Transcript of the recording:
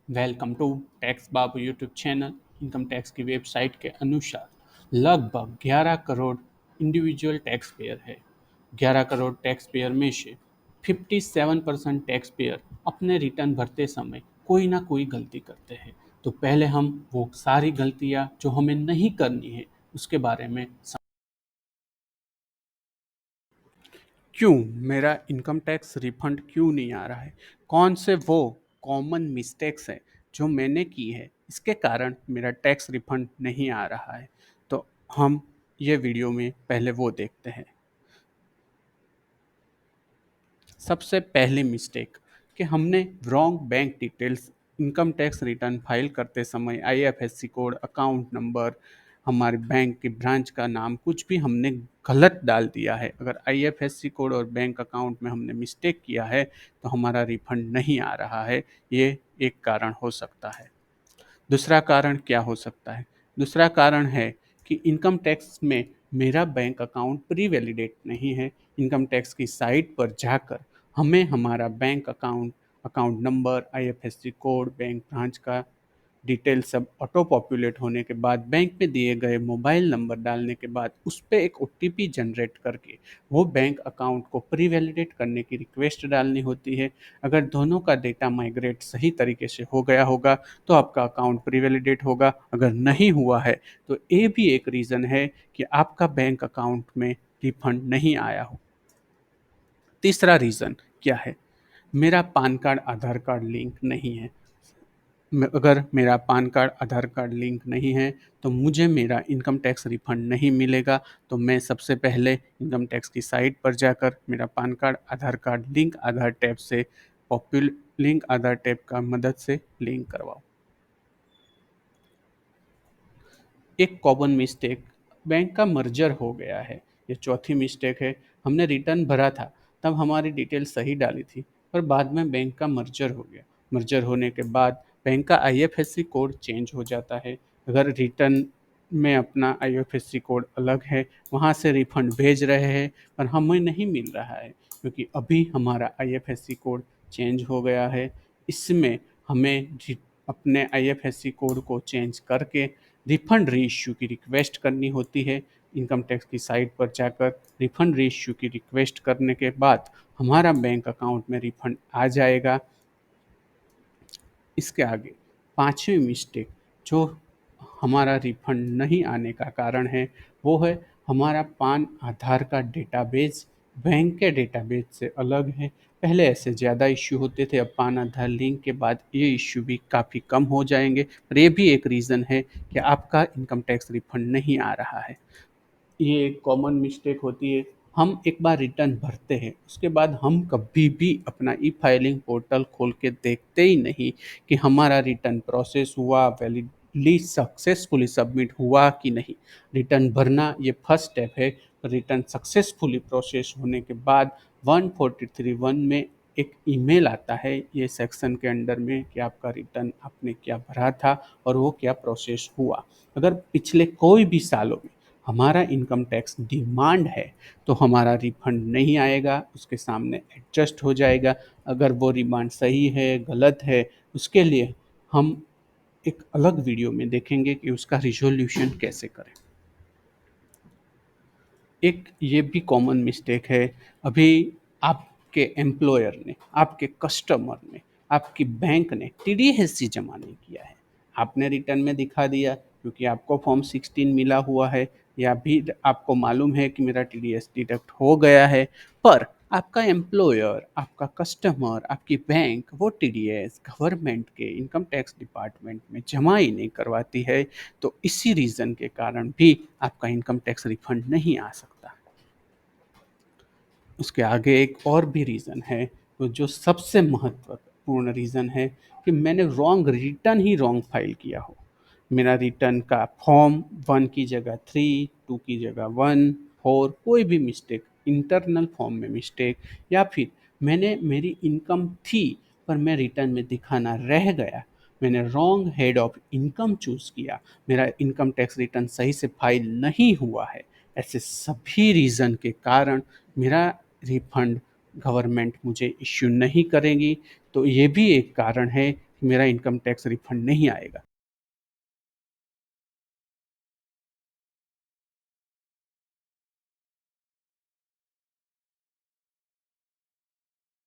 Welcome to tax Babu YouTube channel. Income tax की website के अनुसार लगभग 11 करोड़ इंडिविजुअल टैक्स पेयर है। 11 करोड़ टैक्स पेयर में से 57% टैक्स पेयर अपने रिटर्न भरते समय कोई ना कोई गलती करते हैं। तो पहले हम वो सारी गलतियां जो हमें नहीं करनी है उसके बारे में क्यों मेरा इनकम टैक्स रिफंड क्यों नहीं आ रहा है, कौन से वो कॉमन मिस्टेक्स हैं जो मैंने की है, इसके कारण मेरा टैक्स रिफंड नहीं आ रहा है। तो हम ये वीडियो में पहले वो देखते हैं। सबसे पहली मिस्टेक कि हमने wrong bank details income tax return file करते समय आईएफएससी कोड, अकाउंट नंबर, हमारे बैंक की ब्रांच का नाम कुछ भी हमने गलत डाल दिया है। अगर आईएफएससी कोड और बैंक अकाउंट में हमने मिस्टेक किया है तो हमारा रिफंड नहीं आ रहा है। ये एक कारण हो सकता है। दूसरा कारण क्या हो सकता है? दूसरा कारण है कि इनकम टैक्स में मेरा बैंक अकाउंट प्री वैलिडेट नहीं है। इनकम टैक्स की साइट पर जाकर हमें हमारा bank account, account number, IFSC code, bank branch का डिटेल सब ऑटो पॉपुलेट होने के बाद, बैंक में दिए गए मोबाइल नंबर डालने के बाद उस पर एक ओटीपी जनरेट करके वो बैंक अकाउंट को प्री वैलिडेट करने की रिक्वेस्ट डालनी होती है। अगर दोनों का डेटा माइग्रेट सही तरीके से हो गया होगा तो आपका अकाउंट प्री वैलिडेट होगा। अगर नहीं हुआ है तो ये भी एक रीज़न है कि आपका बैंक अकाउंट में रिफंड नहीं आया हो। तीसरा रीज़न क्या है? मेरा पान कार्ड, आधार कार्ड लिंक नहीं है। अगर मेरा पान कार्ड, आधार कार्ड लिंक नहीं है तो मुझे मेरा इनकम टैक्स रिफंड नहीं मिलेगा। तो मैं सबसे पहले इनकम टैक्स की साइट पर जाकर मेरा पान कार्ड, आधार कार्ड लिंक आधार टैब से पॉपुल लिंक आधार टैब का मदद से लिंक करवाओ। एक कॉमन मिस्टेक, बैंक का मर्जर हो गया है। ये चौथी मिस्टेक है। हमने रिटर्न भरा था, तब हमारी डिटेल सही डाली थी, पर बाद में बैंक का मर्जर हो गया। मर्जर होने के बाद बैंक का आईएफएससी कोड चेंज हो जाता है। अगर रिटर्न में अपना आईएफएससी कोड अलग है, वहाँ से रिफंड भेज रहे हैं पर हमें नहीं मिल रहा है क्योंकि अभी हमारा आईएफएससी कोड चेंज हो गया है। इसमें हमें अपने आईएफएससी कोड को चेंज करके रिफंड रीइश्यू की रिक्वेस्ट करनी होती है। इनकम टैक्स की साइट पर जाकर रिफंड रीइश्यू की रिक्वेस्ट करने के बाद हमारा बैंक अकाउंट में रिफंड आ जाएगा। इसके आगे पांचवी मिस्टेक जो हमारा रिफंड नहीं आने का कारण है वो है हमारा पान आधार का डेटाबेस बैंक के डेटाबेस से अलग है। पहले ऐसे ज़्यादा इश्यू होते थे, अब पान आधार लिंक के बाद ये इश्यू भी काफ़ी कम हो जाएंगे। पर ये भी एक रीज़न है कि आपका इनकम टैक्स रिफंड नहीं आ रहा है। ये एक कॉमन मिस्टेक होती है। हम एक बार रिटर्न भरते हैं, उसके बाद हम कभी भी अपना ई फाइलिंग पोर्टल खोल के देखते ही नहीं कि हमारा रिटर्न प्रोसेस हुआ, वैलिडली सक्सेसफुली सबमिट हुआ कि नहीं। रिटर्न भरना ये फर्स्ट स्टेप है। रिटर्न सक्सेसफुली प्रोसेस होने के बाद 143(1) में एक ईमेल आता है ये सेक्शन के अंडर में कि आपका रिटर्न आपने क्या भरा था और वो क्या प्रोसेस हुआ। अगर पिछले कोई भी सालों में हमारा इनकम टैक्स डिमांड है तो हमारा रिफंड नहीं आएगा, उसके सामने एडजस्ट हो जाएगा। अगर वो डिमांड सही है, गलत है, उसके लिए हम एक अलग वीडियो में देखेंगे कि उसका रिजोल्यूशन कैसे करें। एक ये भी कॉमन मिस्टेक है। अभी आपके एम्प्लॉयर ने, आपके कस्टमर ने, आपकी बैंक ने टीडीएस जमा नहीं किया है। आपने रिटर्न में दिखा दिया क्योंकि आपको फॉर्म 16 मिला हुआ है या भी आपको मालूम है कि मेरा टीडीएस डिडक्ट हो गया है, पर आपका एम्प्लॉयर, आपका कस्टमर, आपकी बैंक वो टीडीएस गवर्नमेंट के इनकम टैक्स डिपार्टमेंट में जमा ही नहीं करवाती है। तो इसी रीज़न के कारण भी आपका इनकम टैक्स रिफंड नहीं आ सकता। उसके आगे एक और भी रीज़न है, तो जो सबसे महत्वपूर्ण रीज़न है कि मैंने रॉन्ग रिटर्न ही रॉन्ग फाइल किया हो। मेरा रिटर्न का फॉर्म 1 की जगह 3, 2 की जगह 1, 4 कोई भी मिस्टेक, इंटरनल फॉर्म में मिस्टेक, या फिर मैंने मेरी इनकम थी पर मैं रिटर्न में दिखाना रह गया, मैंने wrong head of income choose किया, मेरा इनकम टैक्स रिटर्न सही से फाइल नहीं हुआ है। ऐसे सभी रीज़न के कारण मेरा रिफंड गवर्नमेंट मुझे इश्यू नहीं करेगी। तो ये भी एक कारण है कि मेरा इनकम टैक्स रिफंड नहीं आएगा।